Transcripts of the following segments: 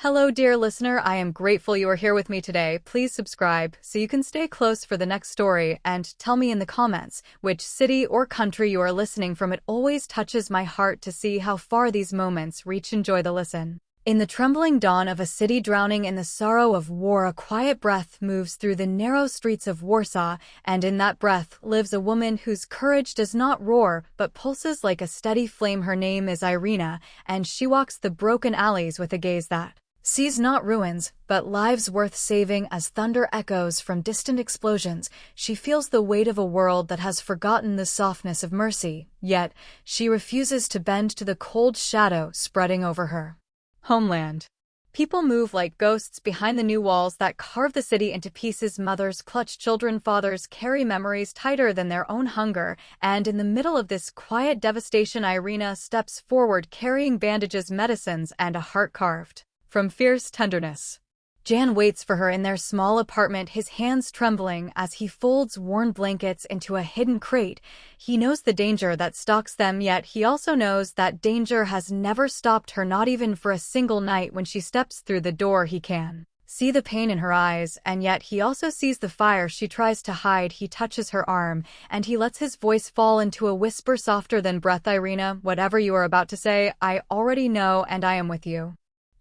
Hello, dear listener. I am grateful you are here with me today. Please subscribe so you can stay close for the next story and tell me in the comments which city or country you are listening from. It always touches my heart to see how far these moments reach. Enjoy the listen. In the trembling dawn of a city drowning in the sorrow of war, a quiet breath moves through the narrow streets of Warsaw, and in that breath lives a woman whose courage does not roar but pulses like a steady flame. Her name is Irena, and she walks the broken alleys with a gaze that sees not ruins, but lives worth saving. As thunder echoes from distant explosions, she feels the weight of a world that has forgotten the softness of mercy, yet she refuses to bend to the cold shadow spreading over her homeland. People move like ghosts behind the new walls that carve the city into pieces. Mothers clutch children, fathers carry memories tighter than their own hunger, and in the middle of this quiet devastation, Irena steps forward carrying bandages, medicines, and a heart carved from fierce tenderness. Jan waits for her in their small apartment, his hands trembling as he folds worn blankets into a hidden crate. He knows the danger that stalks them, yet he also knows that danger has never stopped her, not even for a single night. When she steps through the door, he can see the pain in her eyes, and yet he also sees the fire she tries to hide. He touches her arm, and he lets his voice fall into a whisper softer than breath. Irena, whatever you are about to say, I already know, and I am with you.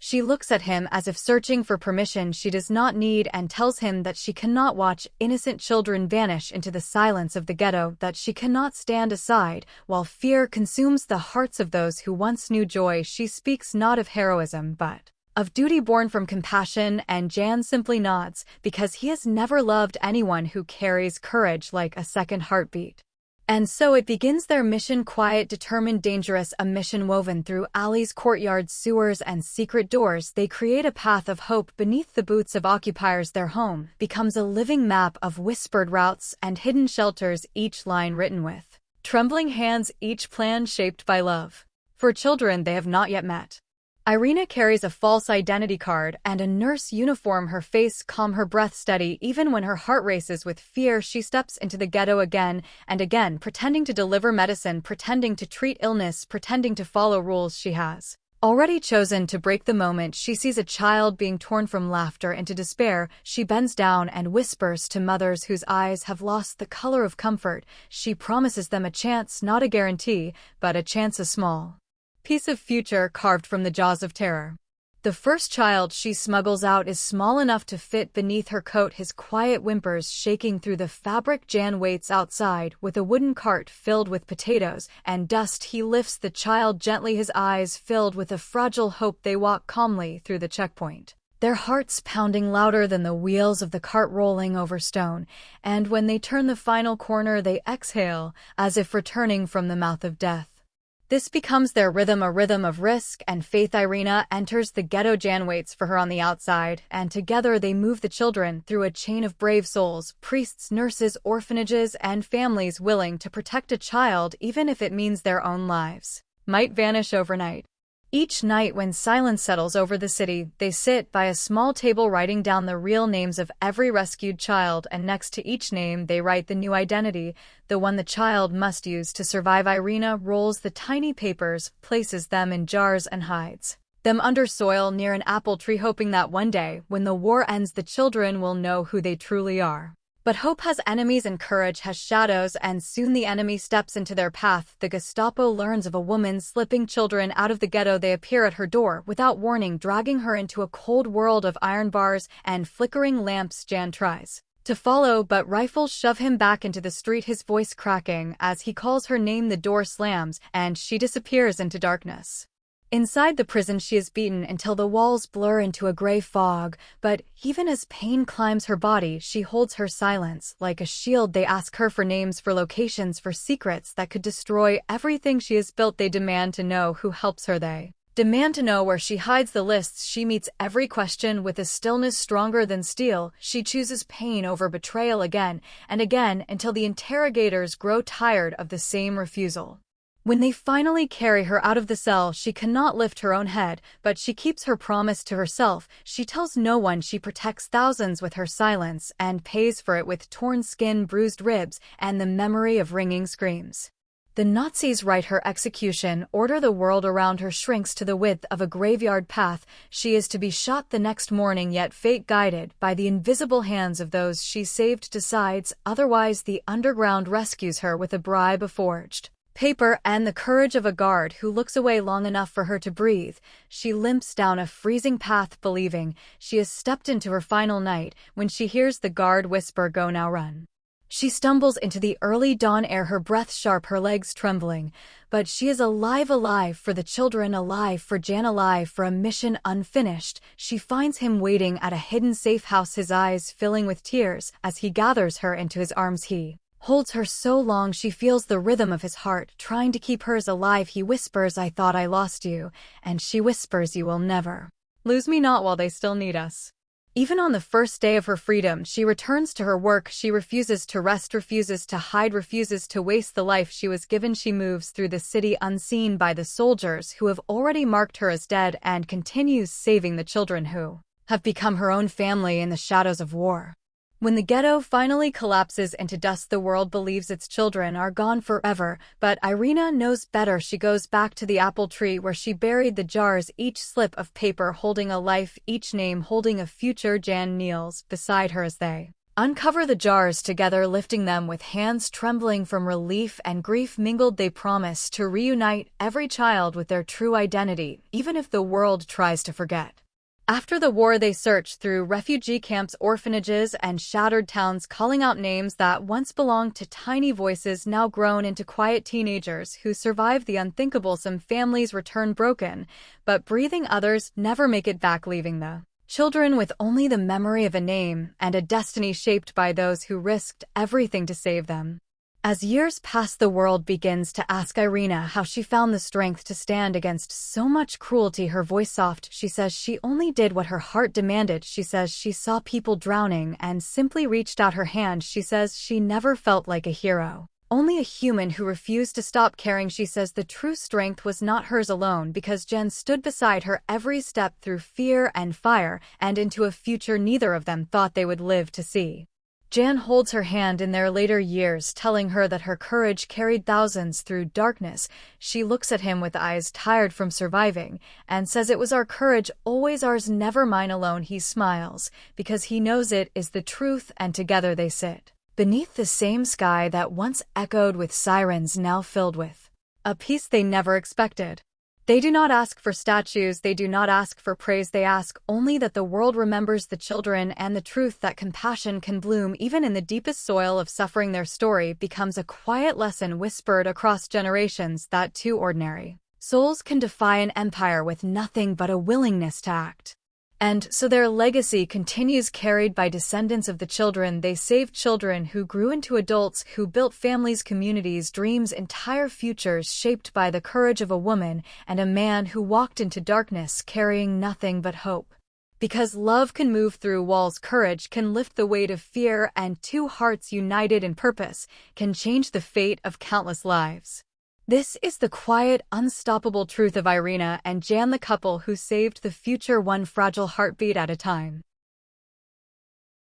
She looks at him as if searching for permission she does not need, and tells him that she cannot watch innocent children vanish into the silence of the ghetto, that she cannot stand aside while fear consumes the hearts of those who once knew joy. She speaks not of heroism but of duty born from compassion, and Jan simply nods, because he has never loved anyone who carries courage like a second heartbeat. And so it begins, their mission, quiet, determined, dangerous, a mission woven through alleys, courtyards, sewers, and secret doors. They create a path of hope beneath the boots of occupiers. Their home becomes a living map of whispered routes and hidden shelters, each line written with trembling hands, each plan shaped by love for children they have not yet met. Irena carries a false identity card and a nurse uniform, her face calm, her breath steady. Even when her heart races with fear, she steps into the ghetto again and again, pretending to deliver medicine, pretending to treat illness, pretending to follow rules she has already chosen. To break the moment she sees a child being torn from laughter into despair, she bends down and whispers to mothers whose eyes have lost the color of comfort. She promises them a chance, not a guarantee, but a chance, a small piece of future carved from the jaws of terror. The first child she smuggles out is small enough to fit beneath her coat, his quiet whimpers shaking through the fabric. Jan waits outside with a wooden cart filled with potatoes and dust. He lifts the child gently, his eyes filled with a fragile hope. They walk calmly through the checkpoint, their hearts pounding louder than the wheels of the cart rolling over stone, and when they turn the final corner they exhale, as if returning from the mouth of death. This becomes their rhythm, a rhythm of risk and faith. Irena enters the ghetto, Jan waits for her on the outside, and together they move the children through a chain of brave souls, priests, nurses, orphanages, and families willing to protect a child even if it means their own lives might vanish overnight. Each night when silence settles over the city, they sit by a small table writing down the real names of every rescued child, and next to each name they write the new identity, the one the child must use to survive. Irena rolls the tiny papers, places them in jars, and hides them under soil near an apple tree, hoping that one day, when the war ends, the children will know who they truly are. But hope has enemies and courage has shadows, and soon the enemy steps into their path. The Gestapo learns of a woman slipping children out of the ghetto. They appear at her door without warning, dragging her into a cold world of iron bars and flickering lamps. Jan tries to follow, but rifles shove him back into the street, his voice cracking. As he calls her name, the door slams, and she disappears into darkness. Inside the prison she is beaten until the walls blur into a gray fog, but even as pain climbs her body, she holds her silence like a shield. They ask her for names, for locations, for secrets that could destroy everything she has built. They demand to know who helps her. They demand to know where she hides the lists. She meets every question with a stillness stronger than steel. She chooses pain over betrayal again and again until the interrogators grow tired of the same refusal. When they finally carry her out of the cell, she cannot lift her own head, but she keeps her promise to herself. She tells no one. She protects thousands with her silence and pays for it with torn skin, bruised ribs, and the memory of ringing screams. The Nazis write her execution, order the world around her shrinks to the width of a graveyard path. She is to be shot the next morning, yet fate guided by the invisible hands of those she saved decides otherwise. The underground rescues her with a bribe of forged paper and the courage of a guard who looks away long enough for her to breathe. She limps down a freezing path, believing she has stepped into her final night, when she hears the guard whisper, "Go now, run." She stumbles into the early dawn air, her breath sharp, her legs trembling. But she is alive, alive for the children, alive for Jan, alive for a mission unfinished. She finds him waiting at a hidden safe house, his eyes filling with tears as he gathers her into his arms. He holds her so long she feels the rhythm of his heart, trying to keep hers alive. He whispers, "I thought I lost you," and she whispers, "You will never lose me, not while they still need us." Even on the first day of her freedom, she returns to her work. She refuses to rest, refuses to hide, refuses to waste the life she was given. She moves through the city unseen by the soldiers who have already marked her as dead, and continues saving the children who have become her own family in the shadows of war. When the ghetto finally collapses into dust, the world believes its children are gone forever, but Irena knows better. She goes back to the apple tree where she buried the jars, each slip of paper holding a life, each name holding a future. Jan kneels beside her as they uncover the jars together, lifting them with hands trembling from relief and grief mingled. They promise to reunite every child with their true identity, even if the world tries to forget. After the war, they search through refugee camps, orphanages, and shattered towns, calling out names that once belonged to tiny voices now grown into quiet teenagers who survive the unthinkable. Some families return broken, but breathing. Others never make it back, leaving the children with only the memory of a name and a destiny shaped by those who risked everything to save them. As years pass, the world begins to ask Irena how she found the strength to stand against so much cruelty. Her voice soft, she says she only did what her heart demanded. She says she saw people drowning and simply reached out her hand. She says she never felt like a hero, only a human who refused to stop caring. She says the true strength was not hers alone, because Jan stood beside her every step through fear and fire and into a future neither of them thought they would live to see. Jan holds her hand in their later years, telling her that her courage carried thousands through darkness. She looks at him with eyes tired from surviving and says, "It was our courage, always ours, never mine alone." He smiles because he knows it is the truth, and together they sit beneath the same sky that once echoed with sirens, now filled with a peace they never expected. They do not ask for statues, they do not ask for praise, they ask only that the world remembers the children and the truth that compassion can bloom even in the deepest soil of suffering. Their story becomes a quiet lesson whispered across generations that two ordinary souls can defy an empire with nothing but a willingness to act. And so their legacy continues, carried by descendants of the children they saved, children who grew into adults, who built families, communities, dreams, entire futures shaped by the courage of a woman and a man who walked into darkness carrying nothing but hope. Because love can move through walls, courage can lift the weight of fear, and two hearts united in purpose can change the fate of countless lives. This is the quiet, unstoppable truth of Irena and Jan, the couple who saved the future one fragile heartbeat at a time.